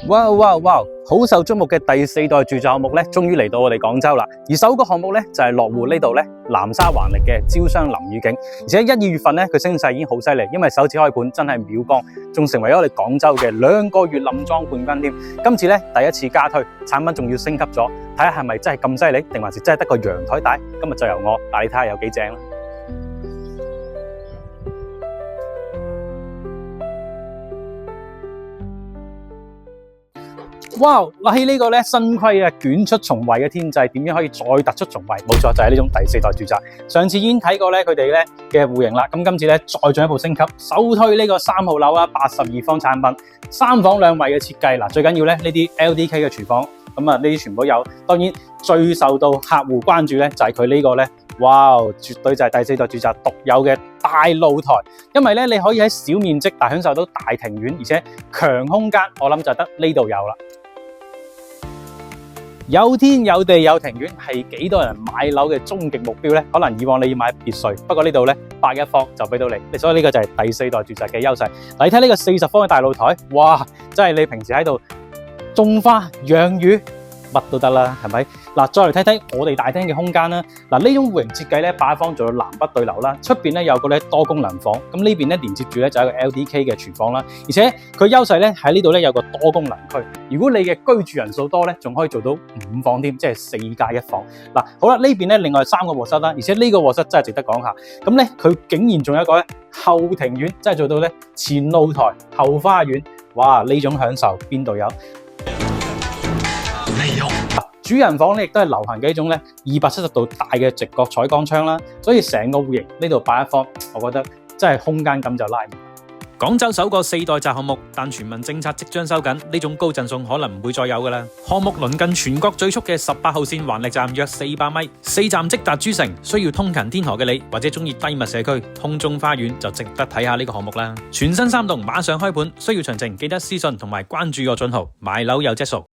哇哇哇！好受矚目嘅第4代住宅項目咧，終於嚟到我哋廣州啦。而首個項目咧就係落戶呢度咧，南沙環力嘅招商林宇景。而且1、2月份咧，佢升勢已經好犀利，因為首次開盤真係秒光，仲成為咗我哋廣州嘅2個月冧莊冠軍添。今次咧第一次加推，產品仲要升級咗，睇下係咪真係咁犀利，定還是真係得個陽台大？今日就由我帶你睇下有幾正啦。哇！喺呢個咧新規嘅捲出重圍嘅天際，點樣可以再突出重圍？冇錯，就係呢種第4代住宅。上次已經睇過咧佢哋咧嘅戶型啦，咁今次咧再進一步升級，首推呢個3號樓啊，82方產品，3房2衛嘅設計。嗱，最緊要咧呢啲 LDK 嘅廚房，咁啊呢啲全部有。當然最受到客戶關注咧就係佢呢個咧，哇！絕對就係第4代住宅獨有嘅大露台，因為咧你可以喺小面積但享受到大庭院，而且強空間，我諗就得呢度有啦。有天有地有庭院，係幾多人買樓嘅終極目標呢？可能以往你要買別墅，不過呢度呢，101方就俾到你，所以呢個就係第4代住宅嘅優勢。你睇呢個40方嘅大露台，哇！真係你平時喺度種花養魚乜都得啦，係咪？嗱，再嚟睇睇我哋大廳嘅空間啦。嗱，呢種戶型設計咧，8方做到南北對流啦，出邊咧有個咧多功能房，咁呢邊咧連接住咧就係一個 LDK 嘅廚房啦。而且佢優勢咧喺呢度咧有個多功能區，如果你嘅居住人數多咧，仲可以做到5房添，即係4加1房。嗱，好啦，呢邊咧另外3個臥室啦，而且呢個臥室真係值得講下。咁咧佢竟然仲有一個咧後庭院，真係做到咧前露台後花園，哇！呢種享受邊度有？主人房咧亦都係流行嘅一種咧270度大嘅直角採光窗啦，所以成個戶型呢度81方，我覺得真係空間感就拉滿。廣州首個4代宅項目，但全民政策即將收緊，呢種高贈送可能唔會再有㗎喇。項目鄰近全國最速嘅18號線環力站，約400米，4站即達珠城。需要通勤天河嘅你，或者中意低密社區，空中花園就值得睇下呢個項目啦。全新3棟馬上開盤，需要詳情記得私信同埋關注我賬號，買樓有質素。